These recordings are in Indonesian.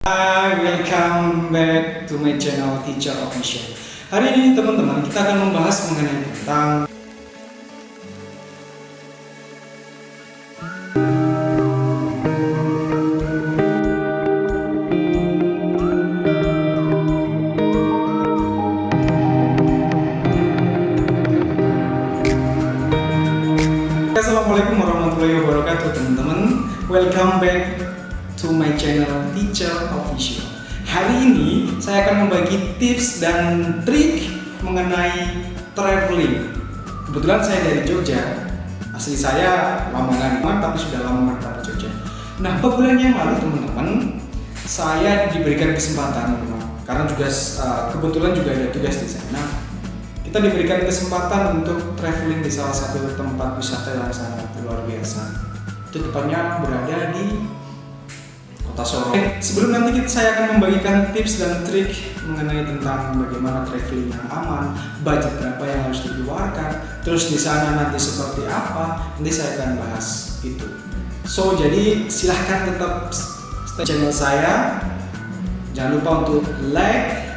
Hi, welcome back to my channel Teacher Official. Hari ini teman-teman kita akan membahas mengenai tentang Assalamualaikum warahmatullahi wabarakatuh teman-teman. Welcome back to my channel Teacher Official. Hari ini saya akan membagi tips dan trik mengenai traveling. Kebetulan saya dari Jogja. Asli saya Lamongan, tapi sudah lama merantau ke Jogja. Nah, beberapa bulan yang lalu teman-teman, saya diberikan kesempatan karena juga kebetulan juga ada tugas di sana. Kita diberikan kesempatan untuk traveling di salah satu tempat wisata yang sangat luar biasa. Itu tepatnya berada di Kota Solo. Sebelum nanti saya akan membagikan tips dan trik mengenai tentang bagaimana traveling yang aman, budget berapa yang harus dikeluarkan, terus di sana nanti seperti apa, nanti saya akan bahas itu. So, jadi silahkan tetap stay channel saya. Jangan lupa untuk like,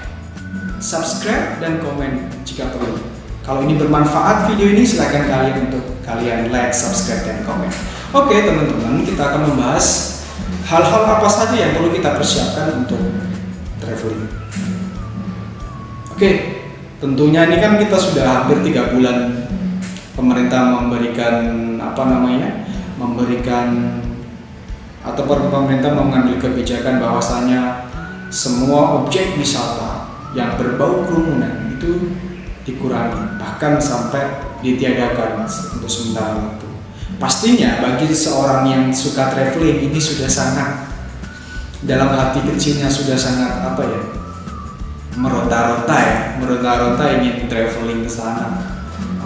subscribe, dan komen jika perlu. Kalau ini bermanfaat video ini, silahkan kalian like, subscribe, dan komen. Oke teman-teman, kita akan membahas hal-hal apa saja yang perlu kita persiapkan untuk traveling. Oke, tentunya ini kan kita sudah hampir 3 bulan pemerintah pemerintah mengambil kebijakan bahwasanya semua objek wisata yang berbau kerumunan itu dikurangi, bahkan sampai ditiadakan untuk sementara waktu. Pastinya bagi seorang yang suka traveling ini sudah sangat dalam hati kecilnya sudah sangat meronta-ronta ingin traveling ke sana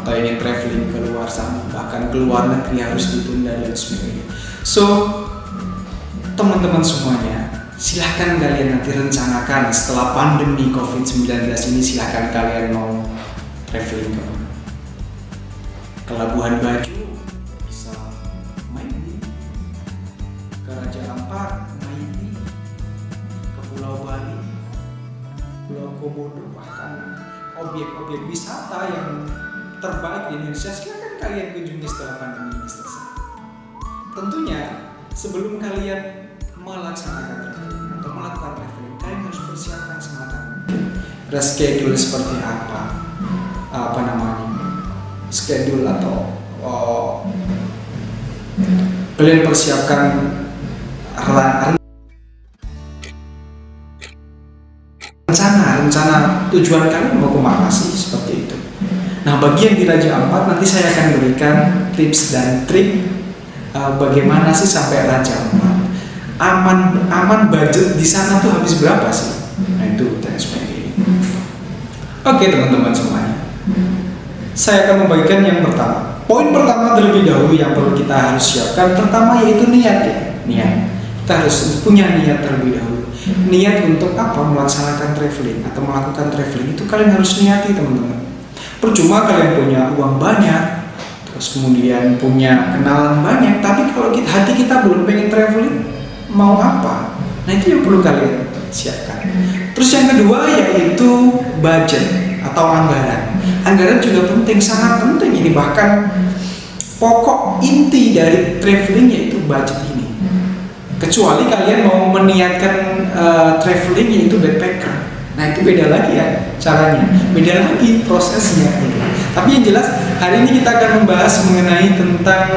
atau ingin traveling ke luar sana, bahkan ke luar negeri harus ditunda dan sebagainya. So teman-teman semuanya, silahkan kalian nanti rencanakan setelah pandemi COVID-19 ini, silahkan kalian mau traveling ke Labuhan Bajo, bisa main ke Raja Ampat, main ke Pulau Bali, Pulau Komodo, bahkan objek-objek wisata yang terbaik di Indonesia, silahkan kalian kunjungi setelah pandemi ini selesai. Tentunya sebelum kalian melaksanakan atau melakukan traveling, kalian harus persiapkan semacam reschedule seperti schedule atau kalian persiapkan rencana tujuan kalian mau kemana sih, seperti itu. Nah, bagi yang di Raja Ampat nanti saya akan berikan tips dan trik bagaimana sih sampai Raja Ampat. Aman budget di sana tuh habis berapa sih? Nah, itu TSPG. Oke teman-teman semuanya, saya akan membagikan yang pertama. Poin pertama terlebih dahulu yang perlu kita harus siapkan, pertama yaitu niat ya. Niat. Kita harus punya niat terlebih dahulu. Niat untuk apa? Melaksanakan traveling atau melakukan traveling itu kalian harus niati teman-teman. Percuma kalian punya uang banyak, terus kemudian punya kenalan banyak, tapi kalau hati kita belum pengen traveling, mau apa? Nah, itu yang perlu kalian siapkan. Terus yang kedua yaitu budget atau anggaran. Anggaran juga penting, sangat penting ini, bahkan pokok inti dari traveling yaitu budget ini. Kecuali kalian mau meniatkan traveling yaitu backpacker. Nah, itu beda lagi ya caranya, beda lagi prosesnya. Tapi yang jelas hari ini kita akan membahas mengenai tentang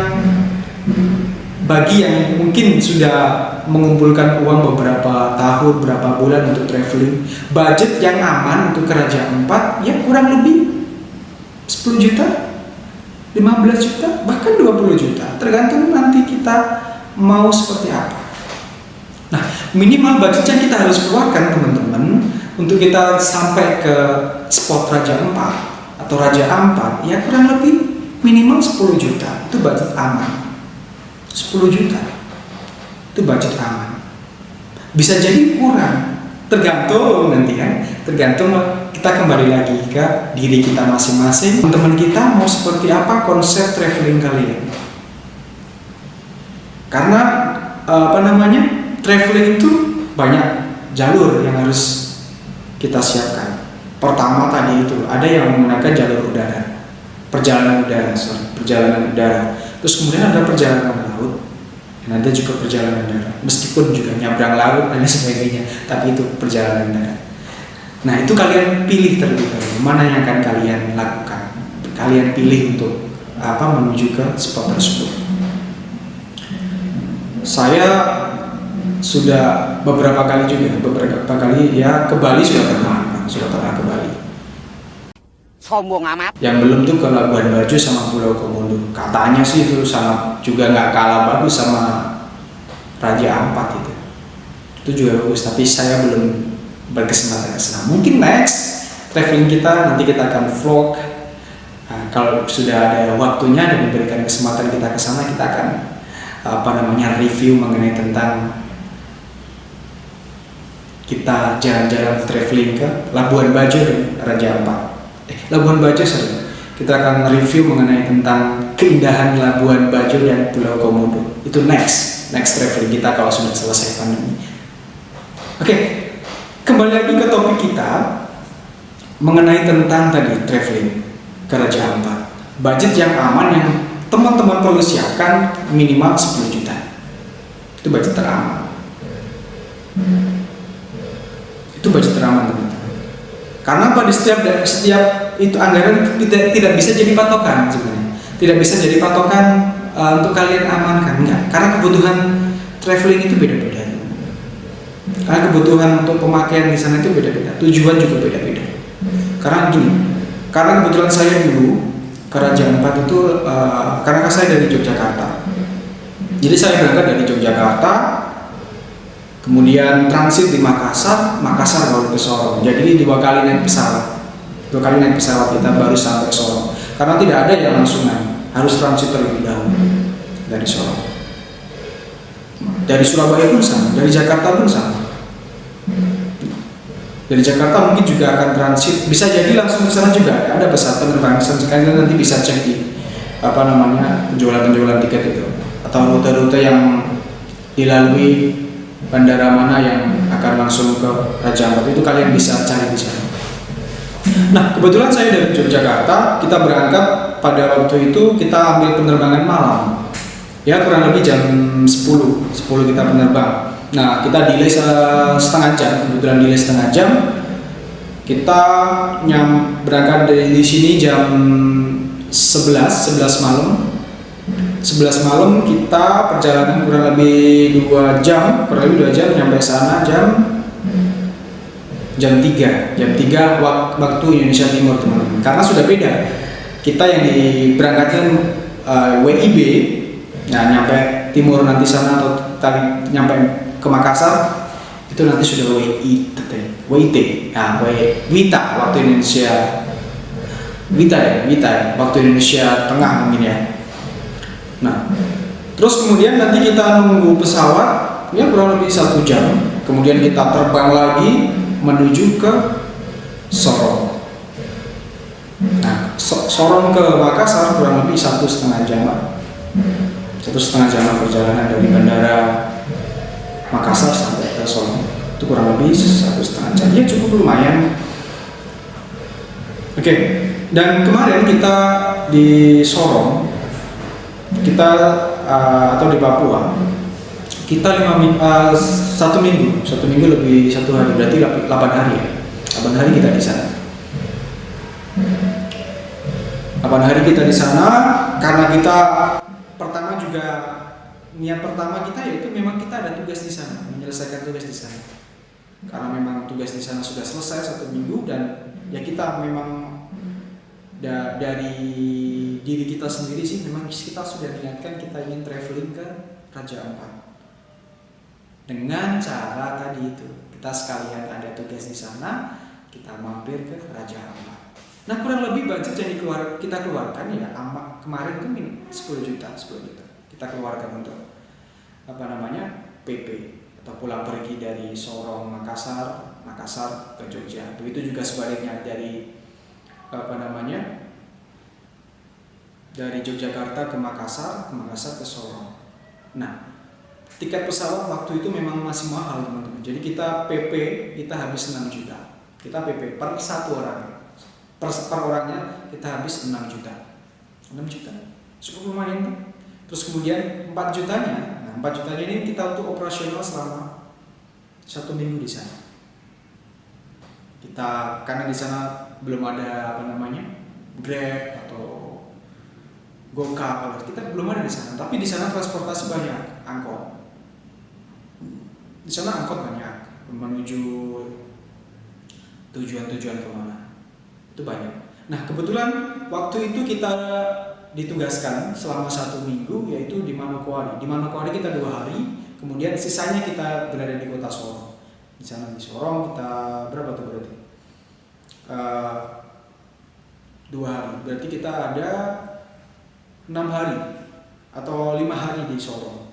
bagi yang mungkin sudah mengumpulkan uang beberapa tahun, berapa bulan untuk traveling, budget yang aman untuk ke Raja Ampat ya kurang lebih 10 juta, 15 juta, bahkan 20 juta, tergantung nanti kita mau seperti apa. Nah, minimal budget yang kita harus keluarkan teman-teman untuk kita sampai ke spot Raja Ampat atau Raja Ampat ya kurang lebih minimal 10 juta, itu budget aman. 10 juta itu budget aman, bisa jadi kurang, tergantung nanti kan, tergantung kita kembali lagi ke diri kita masing-masing, teman-teman kita mau seperti apa konsep traveling kalian. Karena traveling itu banyak jalur yang harus kita siapkan. Pertama tadi itu ada yang menggunakan jalur udara, perjalanan udara. Terus kemudian ada perjalanan laut, dan ada juga perjalanan darat. Meskipun juga nyabrang laut dan sebagainya, tapi itu perjalanan darat. Nah, itu kalian pilih terlebih dahulu mana yang akan kalian lakukan. Kalian pilih untuk menuju ke spot tersebut. Saya sudah beberapa kali ya ke Bali sudah pernah ke Bali. Sombong amat. Yang belum tuh ke Labuan Bajo sama Pulau Komodo. Katanya sih itu sangat juga nggak kalah bagus sama Raja Ampat itu. Itu juga bagus, tapi saya belum berkesempatan ke sana. Mungkin next traveling kita nanti kita akan vlog. Nah, kalau sudah ada waktunya dan diberikan kesempatan kita ke sana, kita akan review mengenai tentang kita jalan-jalan traveling ke Labuan Bajo dan Raja Ampat. Labuan Bajo kita akan review mengenai tentang keindahan Labuan Bajo dan Pulau Komodo. Itu next traveling kita kalau sudah selesai pandemi. Oke, kembali lagi ke topik kita mengenai tentang tadi traveling ke Raja Ampat. Budget yang aman yang teman-teman perlu siapkan minimal 10 juta. Itu budget teraman. Itu budget teraman, teman-teman. Karena pada setiap itu anggaran tidak bisa jadi patokan sebenarnya. Tidak bisa jadi patokan untuk kalian amankan, enggak. Karena kebutuhan traveling itu beda-beda. Karena kebutuhan untuk pemakaian di sana itu beda-beda. Tujuan juga beda-beda. Karena kebetulan saya dulu ke Raja Ampat itu karena saya dari Yogyakarta. Jadi saya berangkat dari Yogyakarta, kemudian transit di Makassar baru ke Sorong. Jadi 2 kali naik pesawat. 2 kali naik pesawat kita baru sampai Sorong. Karena tidak ada yang langsungan, harus transit terlebih dahulu dari Sorong. Dari Surabaya pun sama, dari Jakarta pun sama. Dari Jakarta mungkin juga akan transit, bisa jadi langsung ke sana juga ada pesawat penerbangan. Kalian nanti bisa cek di penjualan tiket itu atau rute-rute yang dilalui bandara mana yang akan langsung ke Raja Ampat itu kalian bisa cari di sana. Nah, kebetulan saya dari Yogyakarta, kita berangkat pada waktu itu kita ambil penerbangan malam. Ya, kurang lebih jam 10 kita penerbang. Nah, kita delay setengah jam, kebetulan delay setengah jam. Kita berangkat dari di sini jam 11 malam. 11 malam kita perjalanan kurang lebih 2 jam nyampe sana jam 3 waktu Indonesia Timur, teman-teman. Karena sudah beda. Kita yang diberangkatkan WIB, nyampe timur nanti sana atau tadi nyampe ke Makassar itu nanti sudah WIT. Nah, WITA waktu Indonesia. WITA waktu Indonesia Tengah mungkin ya. Nah, terus kemudian nanti kita nunggu pesawat ya kurang lebih 1 jam. Kemudian kita terbang lagi menuju ke Sorong. Nah, Sorong ke Makassar kurang lebih 1,5 jam. 1,5 jam perjalanan dari bandara Makassar sampai ke Sorong. Itu kurang lebih 1,5 jam. Ya cukup lumayan. Oke. Dan kemarin kita di Sorong, atau di Papua, kita 1 minggu lebih 1 hari, berarti 8 hari ya. 8 hari kita di sana. 8 hari kita di sana karena kita niat pertama kita yaitu memang kita ada tugas di sana, menyelesaikan tugas di sana. Karena memang tugas di sana sudah selesai 1 minggu dan ya kita memang dari diri kita sendiri sih memang kita sudah niatkan kita ingin traveling ke Raja Ampat. Dengan cara tadi itu, kita sekalian ada tugas di sana, kita mampir ke Raja Ampat. Nah, kurang lebih budget yang kita keluarkan ya kemarin itu 10 juta. Kita keluarkan untuk PP atau pulang pergi dari Sorong Makassar ke Jogja. Begitu juga sebaliknya dari dari Yogyakarta ke Makassar ke Sorong. Nah, tiket pesawat waktu itu memang masih mahal, teman-teman. Jadi kita PP kita habis 6 juta. Kita PP per satu orang. Per orangnya kita habis 6 juta. 6 juta cukup lumayan tuh. Terus kemudian 4 jutanya. Nah, 4 jutanya ini kita untuk operasional selama 1 minggu di sana. Kita karena di sana belum ada Grab atau Gokar, kita belum ada di sana. Tapi di sana transportasi banyak, angkot. Di sana angkot banyak menuju tujuan-tujuan kemana. Itu banyak. Nah kebetulan waktu itu kita ditugaskan selama 1 minggu yaitu di Manokwari. Di Manokwari kita 2 hari, kemudian sisanya kita berada di kota Sorong. Di sana di Sorong kita berapa tuh berarti? 2 hari. Berarti kita ada 6 hari atau 5 hari di Sorong.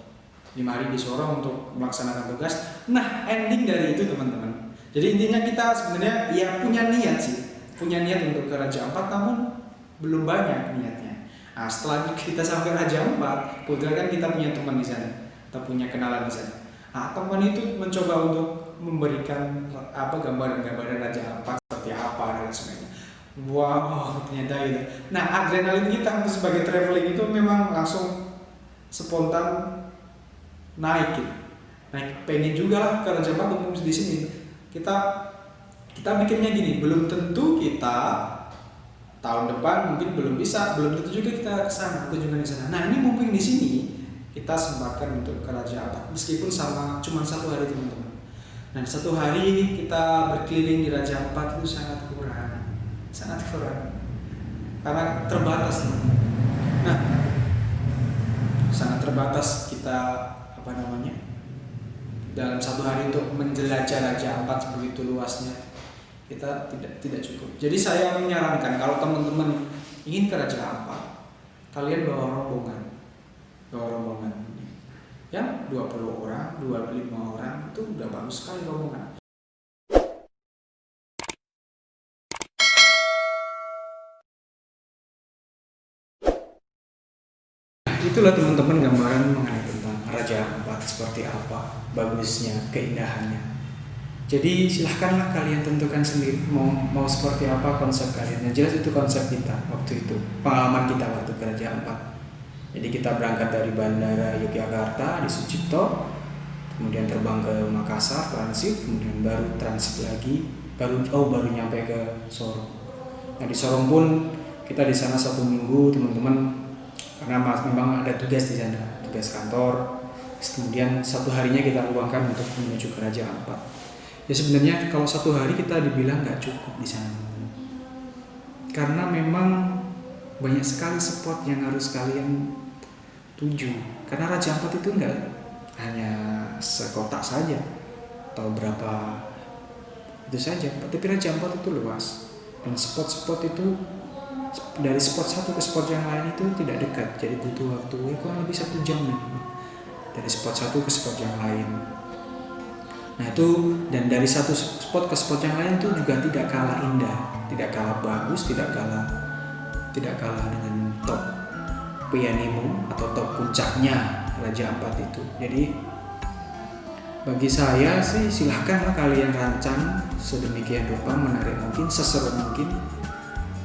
5 hari di Sorong untuk melaksanakan tugas. Nah ending dari itu teman-teman. Jadi intinya kita sebenarnya ya punya niat sih. Punya niat untuk ke Raja Ampat namun belum banyak niatnya. Nah setelah kita sampai Raja Ampat, kebetulan kan kita punya teman di sana. Kita punya kenalan di sana. Nah teman itu mencoba untuk memberikan gambaran-gambaran Raja Ampat seperti apa dan sebagainya. Wow, ternyata itu. Nah, adrenalin kita untuk sebagai traveling itu memang langsung spontan naik gitu. Naik, pengen juga lah ke Raja Ampat untuk di sini. Kita mikirnya gini, belum tentu kita tahun depan mungkin belum tentu juga kita ke sana, kunjungan di sana. Nah, ini mumpung di sini kita sempatkan untuk ke Raja Ampat meskipun cuma 1 hari teman-teman. Nah, 1 hari kita berkeliling di Raja Ampat itu sangat kurang karena terbatas. Nah, sangat terbatas kita dalam 1 hari untuk menjelajah Raja Ampat begitu luasnya kita tidak cukup. Jadi saya menyarankan kalau teman-teman ingin ke Raja Ampat, kalian bawa rombongan ya 20 orang, 25 orang itu udah bagus sekali rombongan. Itulah teman-teman gambaran mengenai tentang Raja Ampat seperti apa, bagusnya, keindahannya. Jadi silahkanlah kalian tentukan sendiri mau seperti apa konsep kalian. Yang jelas itu konsep kita waktu itu, pengalaman kita waktu ke Raja Ampat. Jadi kita berangkat dari Bandara Yogyakarta di Sucipto, kemudian terbang ke Makassar transit, kemudian baru transit lagi, baru nyampe ke Sorong. Nah di Sorong pun kita di sana 1 minggu teman-teman. Karena memang ada tugas di sana, tugas kantor. Kemudian 1 harinya kita luangkan untuk menuju ke Raja Ampat. Ya sebenarnya kalau 1 hari kita dibilang nggak cukup di sana, karena memang banyak sekali spot yang harus kalian tuju. Karena Raja Ampat itu nggak hanya sekotak saja atau berapa itu saja, tapi Raja Ampat itu luas dan spot-spot itu dari spot satu ke spot yang lain itu tidak dekat, jadi butuh waktu kurang lebih 1 jam dari spot satu ke spot yang lain. Nah itu, dan dari satu spot ke spot yang lain itu juga tidak kalah indah, tidak kalah bagus, tidak kalah dengan top pianimo atau top puncaknya Raja Ampat itu. Jadi bagi saya sih silahkanlah kalian rancang sedemikian rupa, menarik mungkin, seseru mungkin,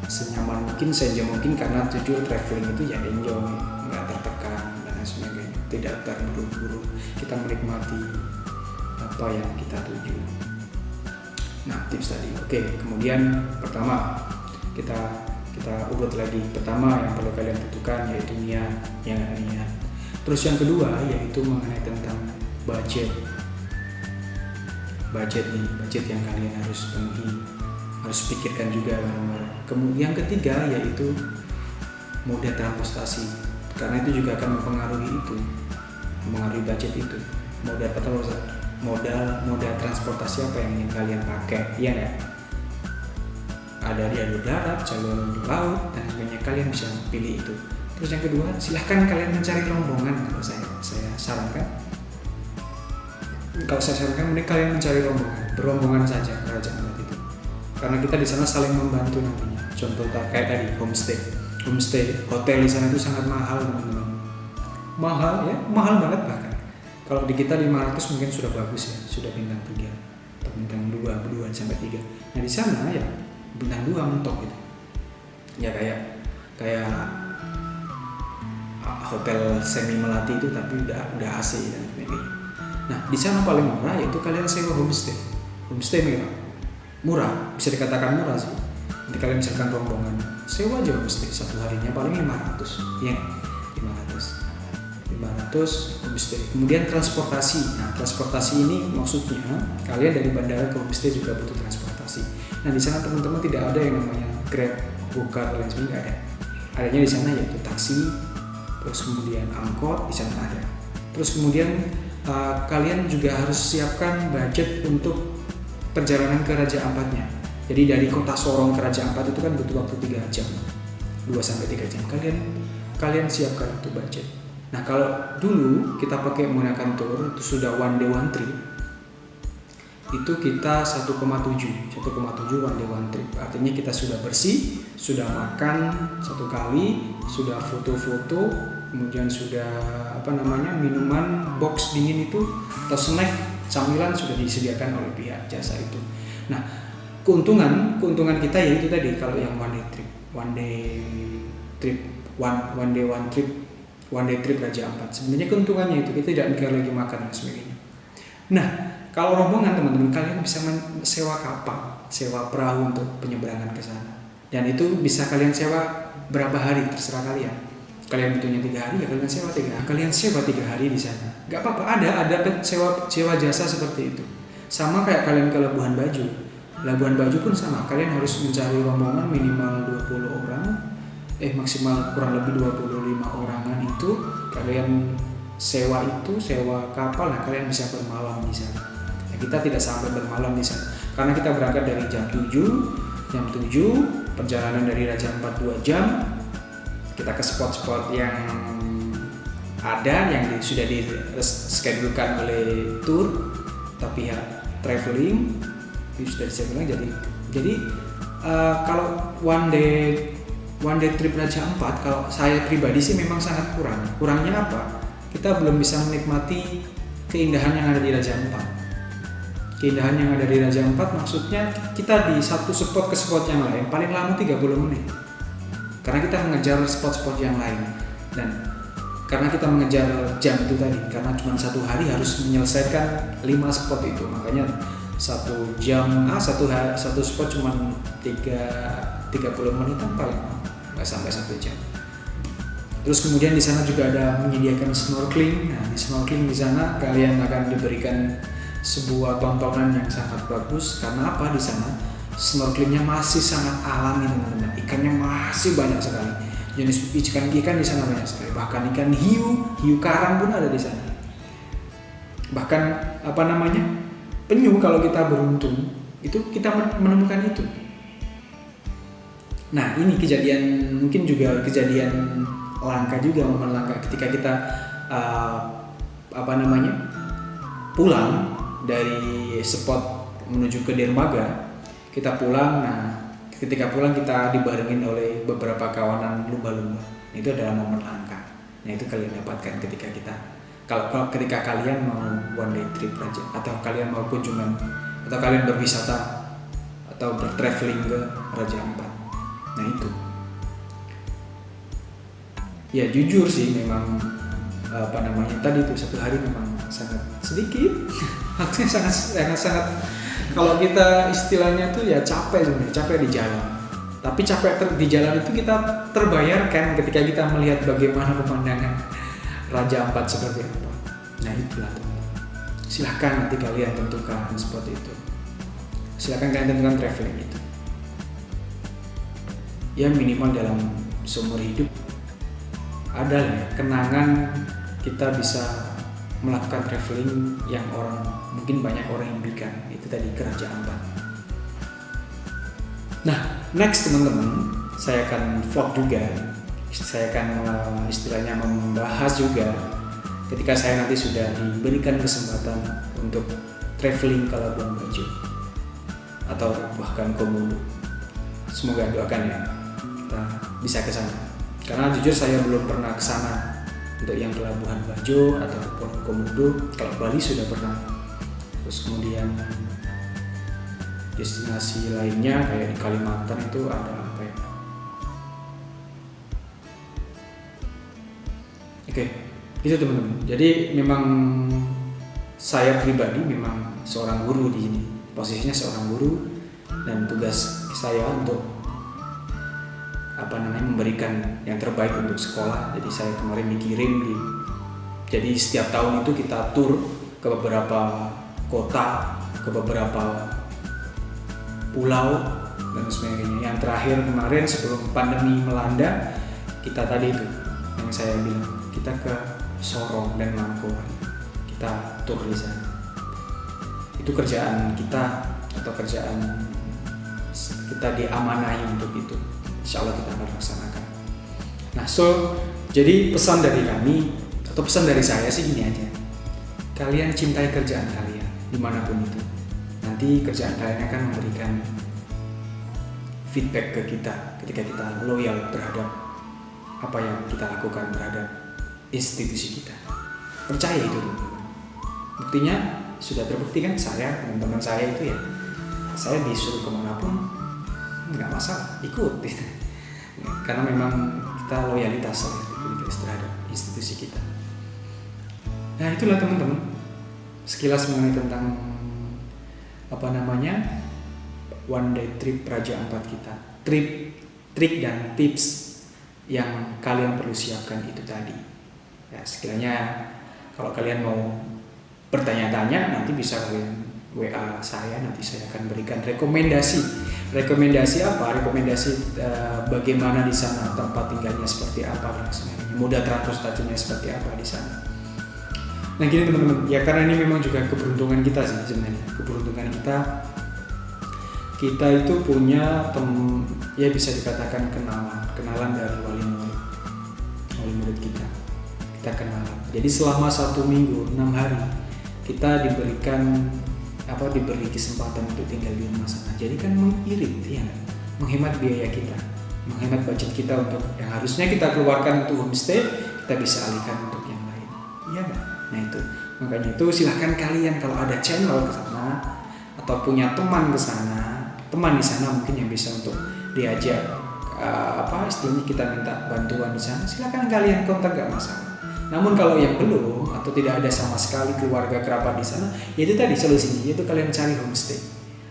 senyaman mungkin, sejauh mungkin, karena tujuan traveling itu ya enjoy, nggak tertekan dan sebagainya, tidak terburu-buru, kita menikmati apa yang kita tuju. Nah tips tadi, oke. Kemudian pertama kita urut lagi. Pertama yang perlu kalian tentukan yaitu niat. Terus yang kedua yaitu mengenai tentang budget yang kalian harus penuhi, harus pikirkan juga bareng-bareng. Kemudian yang ketiga yaitu moda transportasi, karena itu juga akan mempengaruhi budget itu. Moda transportasi apa yang ingin kalian pakai, ya nggak? Ada jalur darat, jalur laut, dan sebagainya, kalian bisa pilih itu. Terus yang kedua, silahkan kalian mencari rombongan. Kalau saya sarankan, mending kalian mencari berombongan saja ke Raja Ampat itu. Karena kita di sana saling membantu nantinya. Contoh kayak tadi homestay, hotel di sana itu sangat mahal teman-teman. Mahal banget bahkan. Kalau di kita 500 mungkin sudah bagus ya, sudah bintang 3 atau bintang 2 sampai 3. Nah di sana ya bintang 2 mentok gitu. Ya kayak hotel semi melati itu tapi udah AC dan sebagainya. Nah di sana paling murah yaitu kalian sewa homestay. Homestay murah, bisa dikatakan murah sih. Nanti kalian misalkan rombongan sewa aja homestay, satu harinya paling 500 ya, 500 homestay. Kemudian transportasi. Nah transportasi ini maksudnya kalian dari bandara ke homestay juga butuh transportasi. Nah di sana teman-teman tidak ada yang namanya Grab, Gokar, dan sebagainya, nggak ada. Adanya di sana yaitu taksi, terus kemudian angkot di sana ada. Terus kemudian kalian juga harus siapkan budget untuk perjalanan ke Raja Ampatnya. Jadi dari kota Sorong ke Raja Ampat itu kan butuh waktu 3 jam, 2 sampai 3 jam. Kalian siapkan itu budget. Nah kalau dulu kita pakai menggunakan tour itu sudah one day one trip, itu kita 1,7 one day one trip. Artinya kita sudah bersih, sudah makan satu kali, sudah foto-foto, kemudian sudah minuman box dingin itu atau snack camilan sudah disediakan oleh pihak jasa itu. Nah keuntungan kita yaitu tadi kalau yang one day trip Raja Ampat, sebenarnya keuntungannya itu kita tidak mikir lagi makan dan sebagainya. Nah kalau rombongan teman-teman, kalian bisa sewa kapal, sewa perahu untuk penyeberangan ke sana. Dan itu bisa kalian sewa berapa hari, terserah kalian. Kalian butuhnya 3 hari, ya kalian sewa 3 hari. Kalian sewa 3 hari di sana. Gak apa-apa, ada sewa jasa seperti itu. Sama kayak kalian ke Labuhan Bajo. Labuhan Bajo pun sama, kalian harus mencari rombongan minimal 20 orang, maksimal kurang lebih 25 orangan itu. Kalian sewa kapal, nah kalian bisa bermalam di sana. Kita tidak sampai bermalam di sana karena kita berangkat dari jam 7 perjalanan dari Raja Ampat 2 jam, kita ke spot-spot yang ada yang sudah dischedulekan oleh tour tapi ya traveling itu sudah dischedulekan. Jadi kalau one day trip Raja Ampat kalau saya pribadi sih memang sangat kurangnya apa, kita belum bisa menikmati keindahan yang ada di Raja Ampat. Keindahan yang ada di Raja Ampat maksudnya kita di satu spot ke spot yang lain paling lama 30 menit. Karena kita mengejar spot-spot yang lain. Dan karena kita mengejar jam itu tadi, karena cuma satu hari harus menyelesaikan 5 spot itu. Makanya satu spot cuma 30 menit kan paling nggak sampai 1 jam. Terus kemudian di sana juga ada menyediakan snorkeling. Nah di snorkeling di sana kalian akan diberikan sebuah tontonan yang sangat bagus. Karena apa, di sana snorkelingnya masih sangat alami teman-teman, ikannya masih banyak sekali, jenis ikan di sana banyak sekali, bahkan ikan hiu karang pun ada di sana, bahkan penyu kalau kita beruntung itu kita menemukan itu. Nah ini mungkin juga kejadian langka juga, momen langka ketika kita pulang dari spot menuju ke dermaga, kita pulang. Nah ketika pulang kita dibarengin oleh beberapa kawanan lumba-lumba. Itu adalah momen langka. Nah itu kalian dapatkan ketika kalian mau one day trip aja, atau kalian mau kunjungan, atau kalian berwisata atau bertraveling ke Raja Ampat. Nah itu ya jujur sih memang tadi itu 1 hari memang sangat sedikit. Waktunya sangat kalau kita istilahnya tuh ya capek di jalan. Tapi capek di jalan itu kita terbayarkan ketika kita melihat bagaimana pemandangan Raja Ampat seperti apa. Nah itulah teman. Silahkan nanti kalian tentukan spot itu. Silahkan kalian tentukan traveling itu. Ya minimal dalam seumur hidup ada ya kenangan kita bisa melakukan traveling yang mungkin banyak orang impikan, itu tadi ke Raja Ampat. Nah next teman-teman, saya akan vlog juga, saya akan istilahnya membahas juga ketika saya nanti sudah diberikan kesempatan untuk traveling ke Labuan Bajo atau bahkan Komodo. Semoga doakan ya kita bisa ke sana, karena jujur saya belum pernah ke sana untuk yang ke Labuhan Bajo ataupun Komodo. Kalau Bali sudah pernah. Terus kemudian destinasi lainnya kayak di Kalimantan itu ada apa ya? Oke, itu teman-teman. Jadi memang saya pribadi memang seorang guru di sini. Posisinya seorang guru dan tugas saya untuk memberikan yang terbaik untuk sekolah. Jadi saya kemarin jadi setiap tahun itu kita tur ke beberapa kota, ke beberapa pulau dan sebagainya. Yang terakhir kemarin sebelum pandemi melanda, kita tadi itu yang saya bilang, kita ke Sorong dan Mangkurat, kita tur di sana. Itu kerjaan kita atau kerjaan kita diamanahi untuk itu. Insya Allah kita akan laksanakan. Nah, jadi pesan dari kami atau pesan dari saya sih gini aja. Kalian cintai kerjaan kalian dimanapun itu. Nanti kerjaan kalian akan memberikan feedback ke kita ketika kita loyal terhadap apa yang kita lakukan terhadap institusi kita. Percaya itu. Buktinya sudah terbukti kan, teman-teman saya itu ya, saya disuruh kemanapun nggak masalah, ikut gitu. Karena memang kita loyalitas terhadap institusi kita. Nah, itulah teman-teman sekilas mengenai tentang one day trip Raja Ampat kita. Trik dan tips yang kalian perlu siapkan itu tadi. Ya, sekiranya kalau kalian mau bertanya-tanya, nanti bisa kalian WA saya, nanti saya akan berikan rekomendasi apa, bagaimana di sana, tempat tinggalnya seperti apa dan sebagainya, moda transportasinya seperti apa di sana. Nah gini teman-teman, ya karena ini memang juga keberuntungan kita sih sebenarnya, kita itu punya ya bisa dikatakan kenalan dari wali murid kita kenalan. Jadi selama 1 minggu 6 hari kita diberi kesempatan untuk tinggal di rumah sana. Jadi kan mengirit ya, menghemat biaya kita, menghemat budget kita untuk yang harusnya kita keluarkan untuk homestay, kita bisa alihkan untuk yang lain. Iya kan? Nah itu, makanya itu silahkan kalian kalau ada channel ke sana atau punya teman ke sana, teman di sana mungkin yang bisa untuk diajak istilahnya kita minta bantuan di sana, silahkan kalian kontak, gak masalah. Namun kalau yang belum atau tidak ada sama sekali keluarga kerabat di sana, ya itu tadi solusinya, yaitu kalian cari homestay.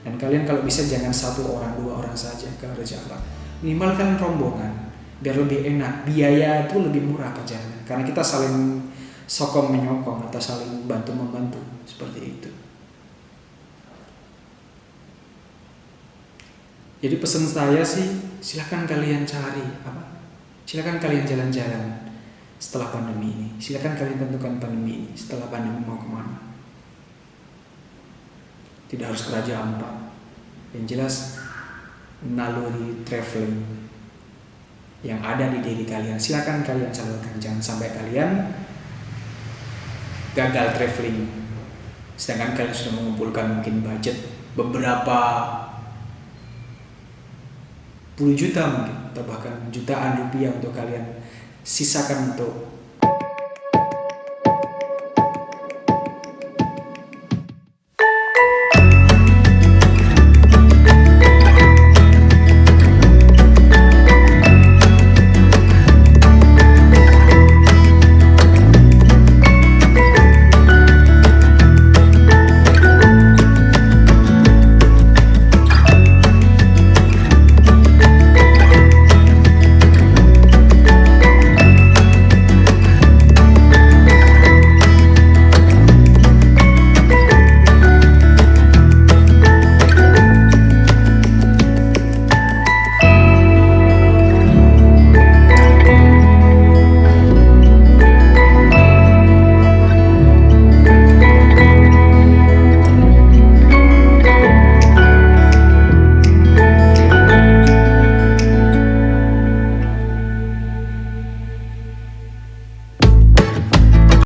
Dan kalian kalau bisa jangan 1 orang 2 orang saja ke Raja Ampat. Minimal kalian rombongan biar lebih enak, biaya itu lebih murah perjalanan. Karena kita saling sokong menyokong atau saling bantu membantu seperti itu. Jadi pesan saya sih, silakan kalian silakan kalian jalan-jalan setelah pandemi ini. Silakan kalian tentukan pandemi ini, setelah pandemi mau kemana. Tidak harus ke Raja Ampat. Yang jelas naluri traveling yang ada di diri kalian, silakan kalian salurkan. Jangan sampai kalian gagal traveling sedangkan kalian sudah mengumpulkan mungkin budget beberapa puluh juta mungkin, atau bahkan jutaan rupiah untuk kalian sisakan untuk